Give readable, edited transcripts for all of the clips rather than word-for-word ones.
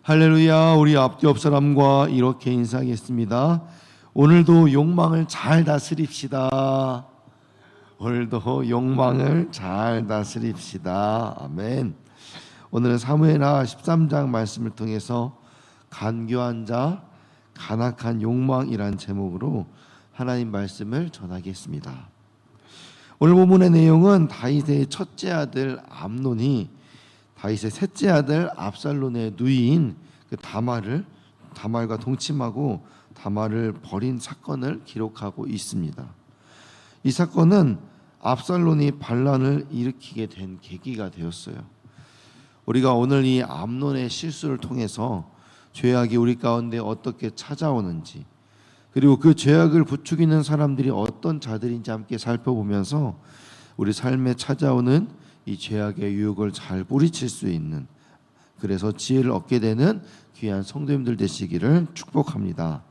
할렐루야. 우리 앞뒤 옆 사람과 이렇게 인사하겠습니다. 오늘도 욕망을 잘 다스립시다. 오늘도 욕망을 잘 다스립시다. 아멘. 오늘은 사무엘하 13장 말씀을 통해서 간교한 자, 간악한 욕망이란 제목으로 하나님 말씀을 전하겠습니다. 오늘 본문의 내용은 다윗의 첫째 아들 암논이 다윗의 셋째 아들 압살롬의 누이인 그 다말과 동침하고 다말을 버린 사건을 기록하고 있습니다. 이 사건은 압살롬이 반란을 일으키게 된 계기가 되었어요. 우리가 오늘 이 암논의 실수를 통해서 죄악이 우리 가운데 어떻게 찾아오는지, 그리고 그 죄악을 부추기는 사람들이 어떤 자들인지 함께 살펴보면서 우리 삶에 찾아오는 이 죄악의 유혹을 잘 뿌리칠 수 있는, 그래서 지혜를 얻게 되는 귀한 성도님들 되시기를 축복합니다.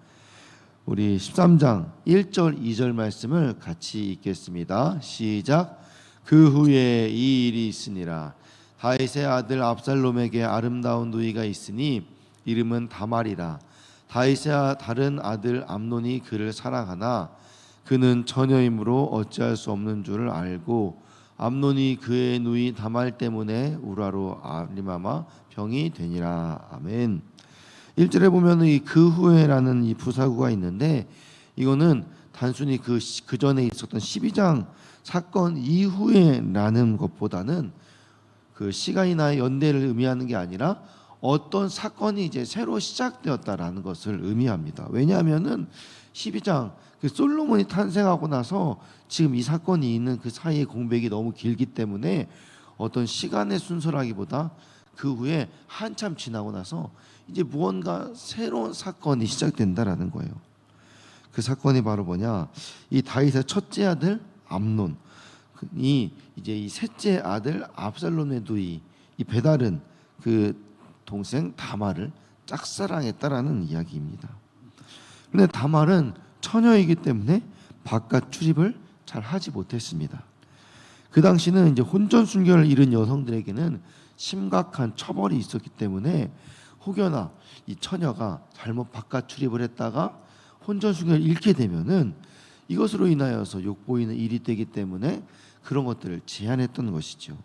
우리 13장 1절 2절 말씀을 같이 읽겠습니다. 시작. 그 후에 이 일이 있으니라. 다윗의 아들 압살롬에게 아름다운 누이가 있으니 이름은 다말이라. 다윗의 다른 아들 암논이 그를 사랑하나 그는 처녀이므로 어찌할 수 없는 줄을 알고 암논이 그의 누이 다말 때문에 우라로 아리마마 병이 되니라. 아멘. 1절에 보면 이 그 후에라는 이 부사구가 있는데, 이거는 단순히 그 전에 있었던 12장 사건 이후에라는 것보다는 그 시간이나 연대를 의미하는 게 아니라 어떤 사건이 이제 새로 시작되었다라는 것을 의미합니다. 왜냐하면은 12장 그 솔로몬이 탄생하고 나서 지금 이 사건이 있는 그 사이의 공백이 너무 길기 때문에 어떤 시간의 순서라기보다 그 후에 한참 지나고 나서 이제 무언가 새로운 사건이 시작된다라는 거예요. 그 사건이 바로 뭐냐? 이 다윗의 첫째 아들 암논이 이제 이 셋째 아들 압살롬의 누이 이 베달은 그 동생 다말을 짝사랑했다라는 이야기입니다. 그런데 다말은 처녀이기 때문에 바깥 출입을 잘 하지 못했습니다. 그 당시는 이제 혼전 순결을 잃은 여성들에게는 심각한 처벌이 있었기 때문에 혹여나 이 처녀가 잘못 바깥 출입을 했다가 혼전 순결을 잃게 되면은 이것으로 인하여서 욕보이는 일이 되기 때문에 그런 것들을 제한했던 것이죠.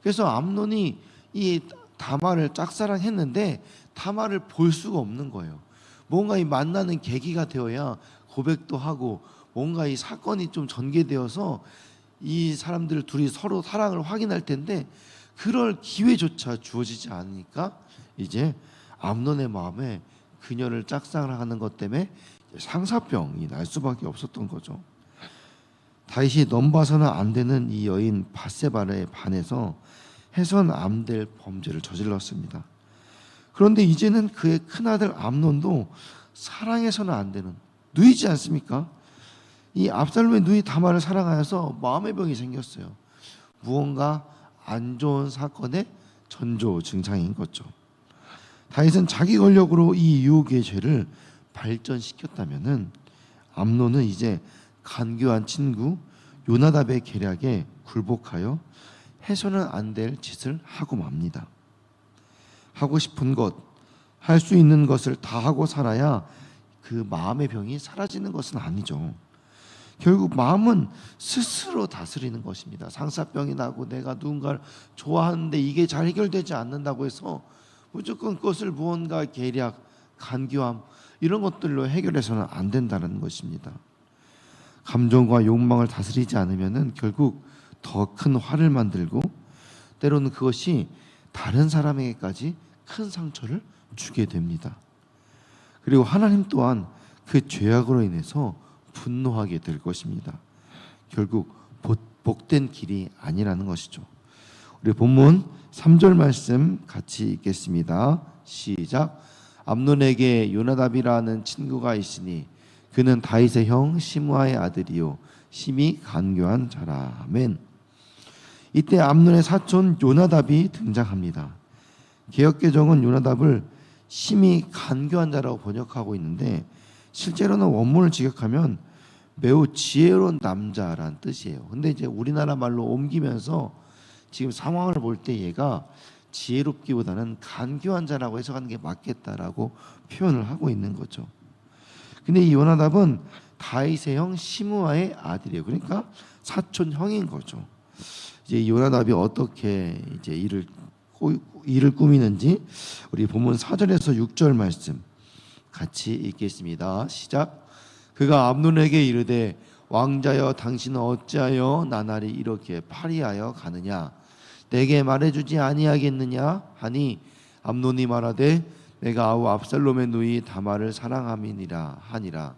그래서 암논이 이 다말을 짝사랑했는데 다말을 볼 수가 없는 거예요. 뭔가 이 만나는 계기가 되어야 고백도 하고 뭔가 이 사건이 좀 전개되어서 이 사람들 둘이 서로 사랑을 확인할 텐데 그럴 기회조차 주어지지 않으니까 이제 암논의 마음에 그녀를 짝사랑하는 것 때문에 상사병이 날 수밖에 없었던 거죠. 다윗이 넘봐서는 안 되는 이 여인 밧세바에 반해서 해선 안 될 범죄를 저질렀습니다. 그런데 이제는 그의 큰아들 암논도 사랑해서는 안 되는 누이지 않습니까? 이 압살롬의 누이 다말을 사랑하여서 마음의 병이 생겼어요. 무언가 안 좋은 사건의 전조 증상인 거죠. 다윗은 자기 권력으로 이 유혹의 죄를 발전시켰다면은 암논은 이제 간교한 친구 요나답의 계략에 굴복하여 해서는 안 될 짓을 하고 맙니다. 하고 싶은 것, 할 수 있는 것을 다 하고 살아야 그 마음의 병이 사라지는 것은 아니죠. 결국 마음은 스스로 다스리는 것입니다. 상사병이 나고 내가 누군가를 좋아하는데 이게 잘 해결되지 않는다고 해서 무조건 그것을 무언가 계략, 간교함 이런 것들로 해결해서는 안 된다는 것입니다. 감정과 욕망을 다스리지 않으면 결국 더 큰 화를 만들고 때로는 그것이 다른 사람에게까지 큰 상처를 주게 됩니다. 그리고 하나님 또한 그 죄악으로 인해서 분노하게 될 것입니다. 결국 복된 길이 아니라는 것이죠. 우리 본문 3절 말씀 같이 읽겠습니다. 시작. 암논에게 요나답이라는 친구가 있으니 그는 다윗의 형 시므아의 아들이요 심히 간교한 자라. 아멘. 이때 암논의 사촌 요나답이 등장합니다. 개역개정은 요나답을 심히 간교한 자라고 번역하고 있는데 실제로는 원문을 직역하면 매우 지혜로운 남자란 뜻이에요. 근데 이제 우리나라 말로 옮기면서 지금 상황을 볼 때 얘가 지혜롭기보다는 간교한 자라고 해석하는 게 맞겠다라고 표현을 하고 있는 거죠. 근데 이 요나답은 다윗의 형 시므아의 아들이에요. 그러니까 사촌 형인 거죠. 이제 요나답이 어떻게 이제 일을 꾸미는지 우리 본문 4절에서 6절 말씀 같이 읽겠습니다. 시작. 그가 암논에게 이르되 왕자여 당신은 어찌하여 나날이 이렇게 파리하여 가느냐 내게 말해주지 아니하겠느냐 하니 암논이 말하되 내가 아우 압살롬의 누이 다말을 사랑함이니라 하니라.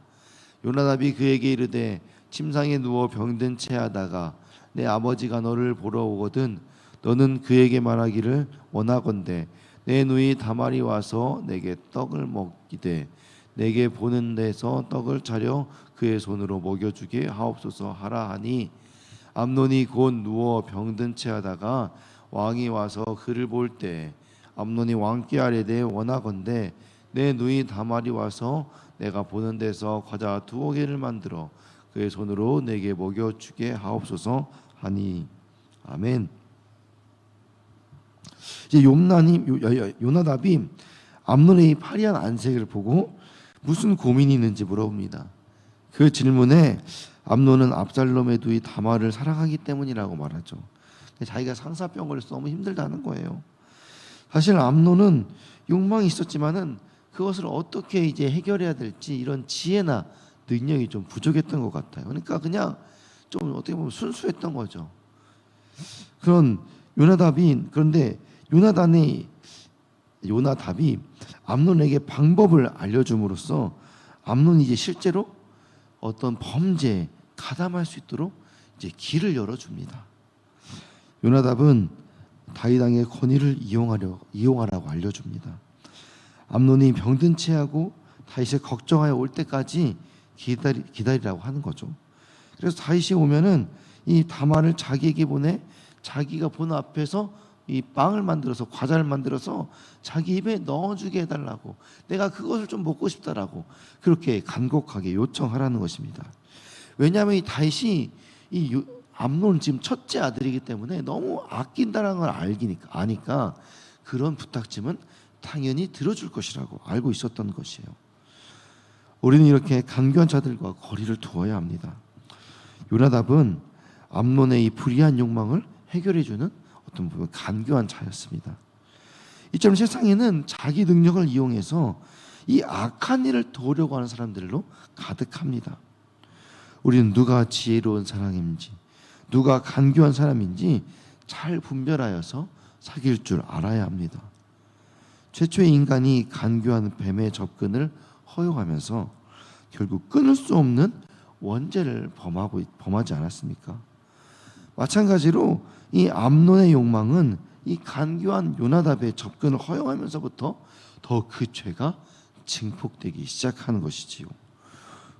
요나답이 그에게 이르되 침상에 누워 병든 채 하다가 내 아버지가 너를 보러 오거든 너는 그에게 말하기를 원하건대 내 누이 다말이 와서 내게 떡을 먹이되 내게 보는 데서 떡을 차려 그의 손으로 먹여주게 하옵소서 하라 하니 암논이 곧 누워 병든 채 하다가 왕이 와서 그를 볼 때 암논이 왕께 아뢰되 원하건대 내 누이 다말이 와서 내가 보는 데서 과자 2개를 만들어 그의 손으로 내게 먹여주게 하옵소서 하니 아멘. 이제 요나답이 암논의 파리한 안색을 보고 무슨 고민이 있는지 물어봅니다. 그 질문에 암논은 압살롬의 누이 다말을 사랑하기 때문이라고 말하죠. 자기가 상사병 걸려서 너무 힘들다는 거예요. 사실 암논은 욕망이 있었지만은 그것을 어떻게 이제 해결해야 될지 이런 지혜나 능력이 좀 부족했던 것 같아요. 그러니까 그냥 좀 어떻게 보면 순수했던 거죠. 그런데 요나답이 암논에게 방법을 알려줌으로써 암논이 이제 실제로 어떤 범죄에 가담할 수 있도록 이제 길을 열어줍니다. 요나답은 다윗 왕의 권위를 이용하라고 알려줍니다. 암논이 병든 채 하고 다윗이 걱정하여 올 때까지 기다리라고 하는 거죠. 그래서 다윗이 오면은 이 다말을 자기에게 보내 자기가 보는 앞에서 이 빵을 만들어서 과자를 만들어서 자기 입에 넣어주게 해달라고 내가 그것을 좀 먹고 싶다라고 그렇게 간곡하게 요청하라는 것입니다. 왜냐하면 이 다윗이 암논 지금 첫째 아들이기 때문에 너무 아낀다는 걸 아니까 그런 부탁쯤은 당연히 들어줄 것이라고 알고 있었던 것이에요. 우리는 이렇게 간교한 자들과 거리를 두어야 합니다. 요나답은 암논의 이 불의한 욕망을 해결해주는 어떤 부분 간교한 자였습니다. 이처럼 세상에는 자기 능력을 이용해서 이 악한 일을 도우려고 하는 사람들로 가득합니다. 우리는 누가 지혜로운 사람인지 누가 간교한 사람인지 잘 분별하여서 사귈 줄 알아야 합니다. 최초의 인간이 간교한 뱀의 접근을 허용하면서 결국 끊을 수 없는 원죄를 범하지 않았습니까? 마찬가지로 이 암논의 욕망은 이 간교한 요나답의 접근을 허용하면서부터 더 그 죄가 증폭되기 시작하는 것이지요.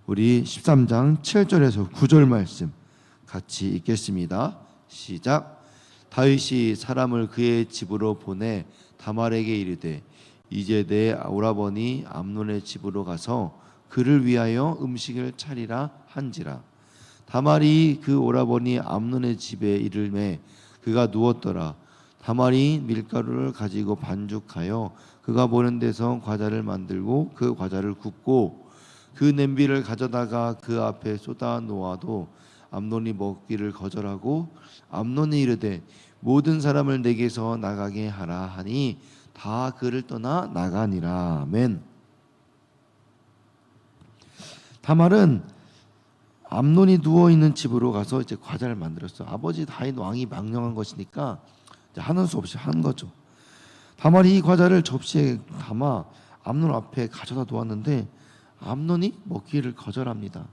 우리 13장 7절에서 9절 말씀 같이 읽겠습니다. 시작. 다윗이 사람을 그의 집으로 보내 다말에게 이르되 이제 내 오라버니 암논의 집으로 가서 그를 위하여 음식을 차리라 한지라. 다말이 그 오라버니 암논의 집에 이르매 그가 누웠더라. 다말이 밀가루를 가지고 반죽하여 그가 보는 데서 과자를 만들고 그 과자를 굽고 그 냄비를 가져다가 그 앞에 쏟아 놓아도 암논이 먹기를 거절하고 암논이 이르되 모든 사람을 내게서 나가게 하라 하니 다 그를 떠나 나가니라. 아멘. 다말은 암논이 누워 있는 집으로 가서 이제 과자를 만들었어. 아버지 다윗 왕이 명령한 것이니까 하는 수 없이 한 거죠. 다말이 이 과자를 접시에 담아 암논 앞에 가져다 놓았는데 암논이 먹기를 거절합니다.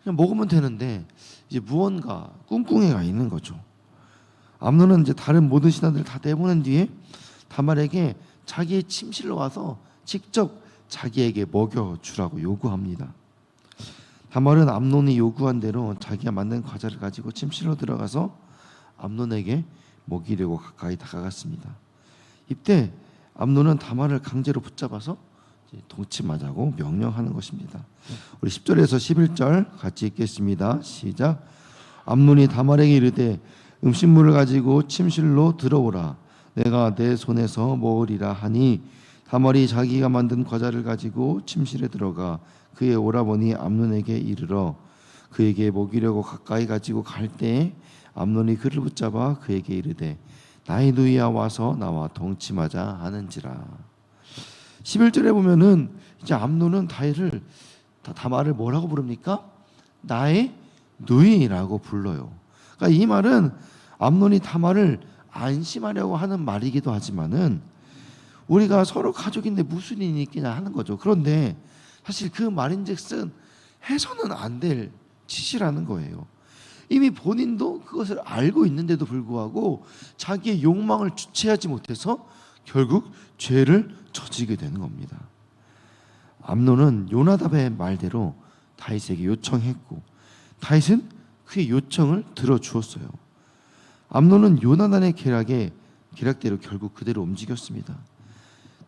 그냥 먹으면 되는데 이제 무언가 꿍꿍이가 있는 거죠. 암논은 이제 다른 모든 신하들 다 내보낸 뒤에 다말에게 자기의 침실로 와서 직접 자기에게 먹여주라고 요구합니다. 다말은 암논이 요구한 대로 자기가 만든 과자를 가지고 침실로 들어가서 암논에게 먹이려고 가까이 다가갔습니다. 이때 암논은 다말을 강제로 붙잡아서 동침하자고 명령하는 것입니다. 우리 10절에서 11절 같이 읽겠습니다. 시작. 암논이 다말에게 이르되 음식물을 가지고 침실로 들어오라. 내가 내 손에서 먹으리라 하니 다말이 자기가 만든 과자를 가지고 침실에 들어가 그의 오라버니 암논에게 이르러 그에게 먹이려고 가까이 가지고 갈 때에 암논이 그를 붙잡아 그에게 이르되 나의 누이야 와서 나와 동침하자 하는지라. 11절에 보면은 이제 암논은 다말을 뭐라고 부릅니까? 나의 누이라고 불러요. 그러니까 이 말은 암논이 다말을 안심하려고 하는 말이기도 하지만은 우리가 서로 가족인데 무슨 일이 있겠냐 하는 거죠. 그런데 사실 그 말인즉슨 해서는 안 될 짓이라는 거예요. 이미 본인도 그것을 알고 있는데도 불구하고 자기의 욕망을 주체하지 못해서 결국 죄를 저지게 되는 겁니다. 암논은 요나답의 말대로 다윗에게 요청했고 다윗은 그의 요청을 들어주었어요. 암논은 요나단의 계략대로 결국 그대로 움직였습니다.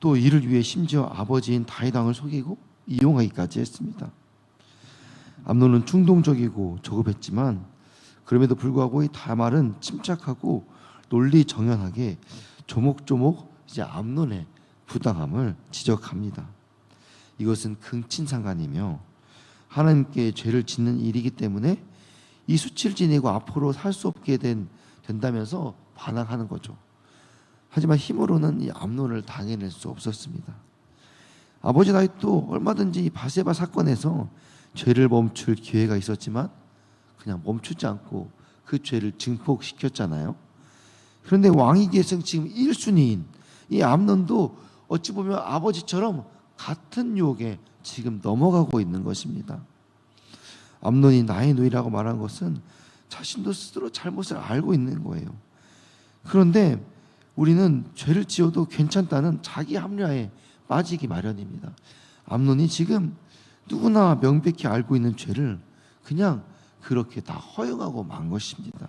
또 이를 위해 심지어 아버지인 다윗 왕을 속이고 이용하기까지 했습니다. 암논은 충동적이고 조급했지만 그럼에도 불구하고 이 다말은 침착하고 논리정연하게 조목조목 이제 암논의 부당함을 지적합니다. 이것은 긍친상간이며 하나님께 죄를 짓는 일이기 때문에 이 수치를 지니고 앞으로 살 수 없게 된다면서 반항하는 거죠. 하지만 힘으로는 이 암논을 당해낼 수 없었습니다. 아버지 다윗도 얼마든지 이 바세바 사건에서 죄를 멈출 기회가 있었지만 그냥 멈추지 않고 그 죄를 증폭시켰잖아요. 그런데 왕위 계승 지금 1순위인 이 암논도 어찌 보면 아버지처럼 같은 유혹에 지금 넘어가고 있는 것입니다. 암논이 나의 누이라고 말한 것은 자신도 스스로 잘못을 알고 있는 거예요. 그런데 우리는 죄를 지어도 괜찮다는 자기 합리화에 빠지기 마련입니다. 암논이 지금 누구나 명백히 알고 있는 죄를 그냥 그렇게 다 허용하고 만 것입니다.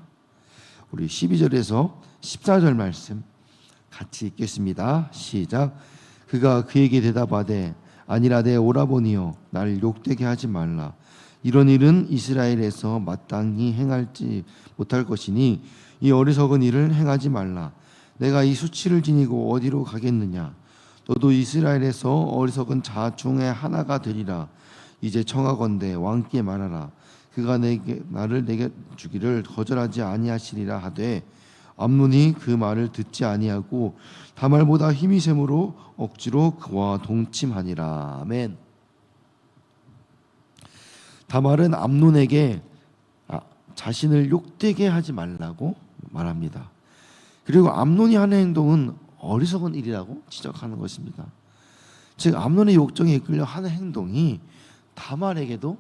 우리 12절에서 14절 말씀 같이 읽겠습니다. 시작. 그가 그에게 대답하되 아니라 내 오라버니여 날 욕되게 하지 말라. 이런 일은 이스라엘에서 마땅히 행할지 못할 것이니 이 어리석은 일을 행하지 말라. 내가 이 수치를 지니고 어디로 가겠느냐. 너도 이스라엘에서 어리석은 자 중에 하나가 되리라. 이제 청하건대 왕께 말하라. 그가 나를 내게 주기를 거절하지 아니하시리라 하되 암논이 그 말을 듣지 아니하고 다말보다 힘이 셈으로 억지로 그와 동침하니라. 아멘. 다말은 암논에게 자신을 욕되게 하지 말라고 말합니다. 그리고 암논이 하는 행동은 어리석은 일이라고 지적하는 것입니다. 즉 암논의 욕정에 이끌려 하는 행동이 다말에게도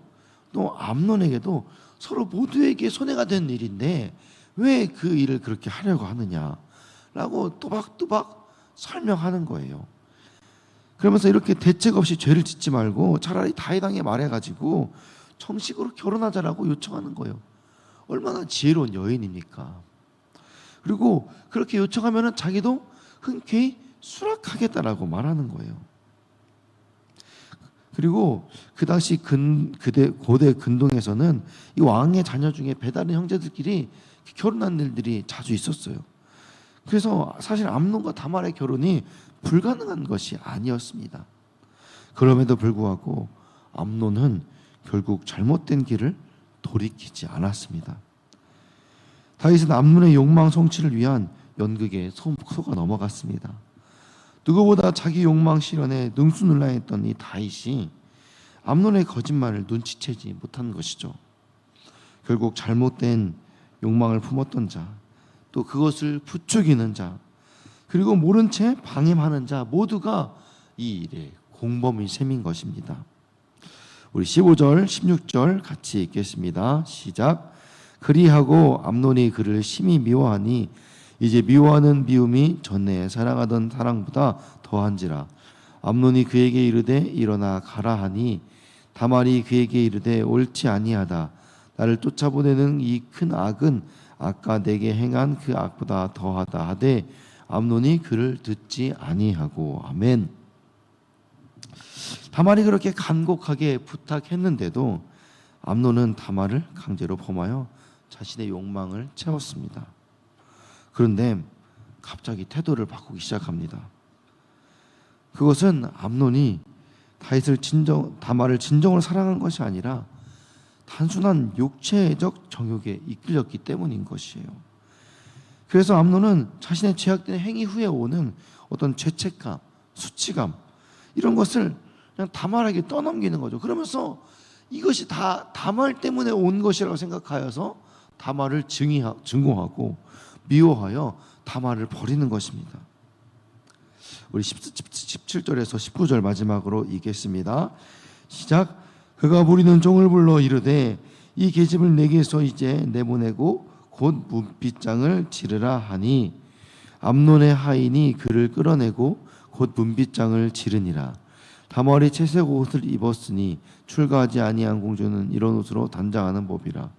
또 암논에게도 서로 모두에게 손해가 된 일인데 왜 그 일을 그렇게 하려고 하느냐라고 또박또박 설명하는 거예요. 그러면서 이렇게 대책 없이 죄를 짓지 말고 차라리 다윗 왕에 말해가지고 정식으로 결혼하자라고 요청하는 거예요. 얼마나 지혜로운 여인입니까? 그리고 그렇게 요청하면은 자기도 흔쾌히 수락하겠다라고 말하는 거예요. 그리고 그 당시 고대 근동에서는 이 왕의 자녀 중에 배다른 형제들끼리 결혼한 일들이 자주 있었어요. 그래서 사실 암논과 다말의 결혼이 불가능한 것이 아니었습니다. 그럼에도 불구하고 암논은 결국 잘못된 길을 돌이키지 않았습니다. 다윗은 암논의 욕망 성취를 위한 연극에 속아 넘어갔습니다. 누구보다 자기 욕망 실현에 능수능란했던 이 다윗이 암논의 거짓말을 눈치채지 못한 것이죠. 결국 잘못된 욕망을 품었던 자, 또 그것을 부추기는 자, 그리고 모른 채 방임하는 자 모두가 이 일의 공범이 셈인 것입니다. 우리 15절, 16절 같이 읽겠습니다. 시작. 그리하고 암논이 그를 심히 미워하니 이제 미워하는 미움이 전에 사랑하던 사랑보다 더한지라. 암논이 그에게 이르되 일어나 가라 하니 다말이 그에게 이르되 옳지 아니하다. 나를 쫓아보내는 이 큰 악은 아까 내게 행한 그 악보다 더하다 하되 암논이 그를 듣지 아니하고. 아멘. 다말이 그렇게 간곡하게 부탁했는데도 암논은 다말을 강제로 범하여 자신의 욕망을 채웠습니다. 그런데 갑자기 태도를 바꾸기 시작합니다. 그것은 암논이 다말을 진정으로 사랑한 것이 아니라 단순한 육체적 정욕에 이끌렸기 때문인 것이에요. 그래서 암논은 자신의 죄악된 행위 후에 오는 어떤 죄책감, 수치감 이런 것을 그냥 다말에게 떠넘기는 거죠. 그러면서 이것이 다 다말 때문에 온 것이라고 생각하여서 다말을 증오하고 미워하여 다말을 버리는 것입니다. 우리 17절에서 19절 마지막으로 읽겠습니다. 시작. 그가 부리는 종을 불러 이르되 이 계집을 내게서 이제 내보내고 곧 문빗장을 지르라 하니 암논의 하인이 그를 끌어내고 곧 문빗장을 지르니라. 다말이 채색 옷을 입었으니 출가하지 아니한 공주는 이런 옷으로 단장하는 법이라.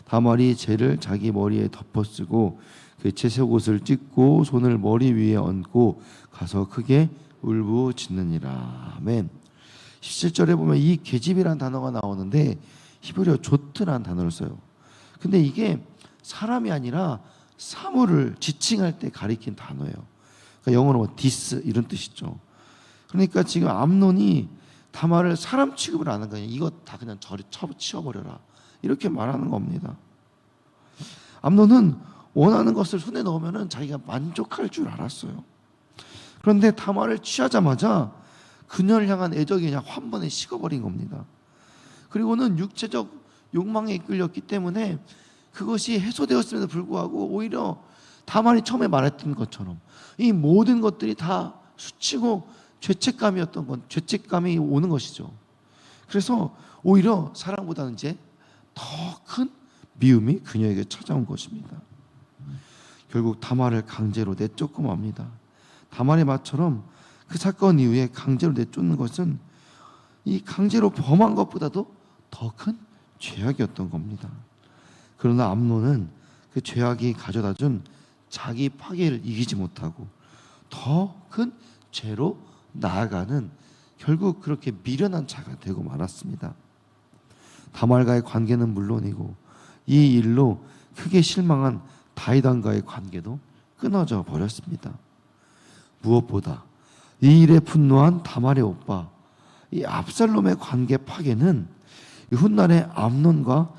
다말이 재를 자기 머리에 덮어쓰고 그 채색 옷을 찢고 손을 머리 위에 얹고 가서 크게 울부짖느니라. 아멘. 17절에 보면 이 계집이라는 단어가 나오는데 히브리어 조트라는 단어를 써요. 근데 이게 사람이 아니라 사물을 지칭할 때 가리킨 단어예요. 그러니까 영어로 뭐 디스 이런 뜻이죠. 그러니까 지금 암논이 다말을 사람 취급을 안 한 거예요. 이거 다 그냥 저리 치워버려라 이렇게 말하는 겁니다. 암논은 원하는 것을 손에 넣으면 자기가 만족할 줄 알았어요. 그런데 다말을 취하자마자 그녀를 향한 애정이 그냥 한 번에 식어버린 겁니다. 그리고는 육체적 욕망에 이끌렸기 때문에 그것이 해소되었음에도 불구하고 오히려 다말이 처음에 말했던 것처럼 이 모든 것들이 다 수치고 죄책감이 오는 것이죠. 그래서 오히려 사랑보다는 이제 더 큰 미움이 그녀에게 찾아온 것입니다. 결국 다말을 강제로 내쫓고 맙니다. 다말의 말처럼 그 사건 이후에 강제로 내쫓는 것은 이 강제로 범한 것보다도 더 큰 죄악이었던 겁니다. 그러나 암논은 그 죄악이 가져다준 자기 파괴를 이기지 못하고 더 큰 죄로 나아가는 결국 그렇게 미련한 자가 되고 말았습니다. 다말과의 관계는 물론이고 이 일로 크게 실망한 다윗왕과의 관계도 끊어져 버렸습니다. 무엇보다 이 일에 분노한 다말의 오빠 이 압살롬의 관계 파괴는 훗날의 암논과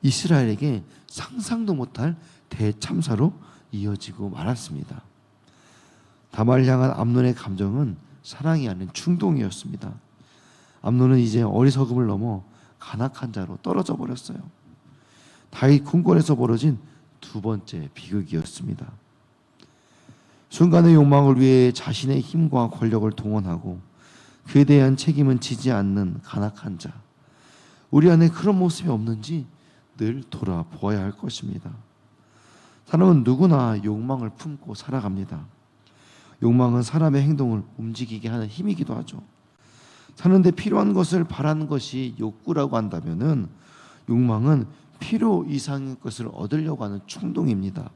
이스라엘에게 상상도 못할 대참사로 이어지고 말았습니다. 다말을 향한 암논의 감정은 사랑이 아닌 충동이었습니다. 암논은 이제 어리석음을 넘어 간악한 자로 떨어져 버렸어요. 다윗 궁궐에서 벌어진 두 번째 비극이었습니다. 순간의 욕망을 위해 자신의 힘과 권력을 동원하고 그에 대한 책임은 지지 않는 간악한 자. 우리 안에 그런 모습이 없는지 늘 돌아보아야 할 것입니다. 사람은 누구나 욕망을 품고 살아갑니다. 욕망은 사람의 행동을 움직이게 하는 힘이기도 하죠. 사는데 필요한 것을 바라는 것이 욕구라고 한다면은 욕망은 필요 이상의 것을 얻으려고 하는 충동입니다.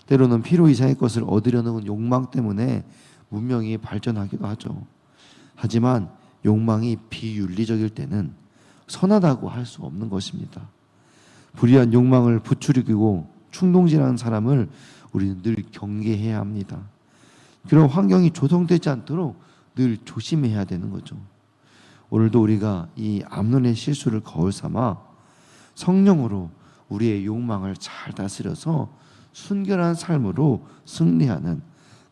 때로는 필요 이상의 것을 얻으려는 욕망 때문에 문명이 발전하기도 하죠. 하지만 욕망이 비윤리적일 때는 선하다고 할 수 없는 것입니다. 불의한 욕망을 부추기고 충동질하는 사람을 우리는 늘 경계해야 합니다. 그런 환경이 조성되지 않도록 늘 조심해야 되는 거죠. 오늘도 우리가 이 암논의 실수를 거울 삼아 성령으로 우리의 욕망을 잘 다스려서 순결한 삶으로 승리하는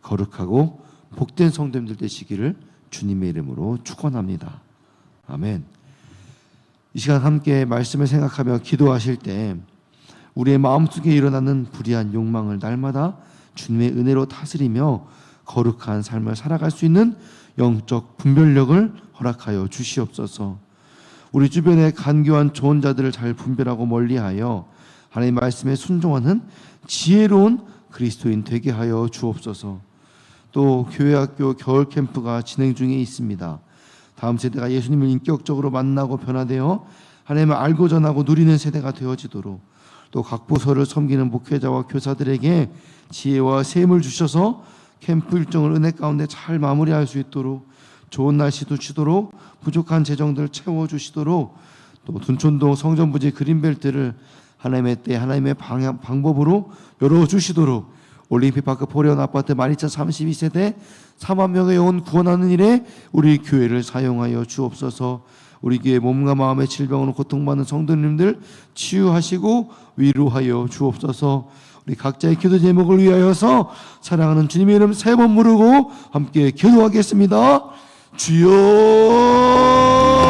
거룩하고 복된 성도님들 되시기를 주님의 이름으로 축원합니다. 아멘. 이 시간 함께 말씀을 생각하며 기도하실 때 우리의 마음속에 일어나는 불의한 욕망을 날마다 주님의 은혜로 다스리며 거룩한 삶을 살아갈 수 있는 영적 분별력을 허락하여 주시옵소서. 우리 주변에 간교한 좋은 자들을 잘 분별하고 멀리하여 하나님의 말씀에 순종하는 지혜로운 그리스도인 되게 하여 주옵소서. 또 교회학교 겨울 캠프가 진행 중에 있습니다. 다음 세대가 예수님을 인격적으로 만나고 변화되어 하나님을 알고 전하고 누리는 세대가 되어지도록 또 각 부서를 섬기는 목회자와 교사들에게 지혜와 셈을 주셔서 캠프 일정을 은혜 가운데 잘 마무리할 수 있도록 좋은 날씨도 주도록 부족한 재정들 채워주시도록 또 둔촌동 성전부지 그린벨트를 하나님의 때 하나님의 방법으로 열어주시도록 올림픽파크 포레온 아파트 12,032세대 4만 명의 영혼 구원하는 일에 우리 교회를 사용하여 주옵소서. 우리 교회 몸과 마음의 질병으로 고통받는 성도님들 치유하시고 위로하여 주옵소서. 우리 각자의 기도 제목을 위하여서 사랑하는 주님의 이름 3번 부르고 함께 기도하겠습니다. 주여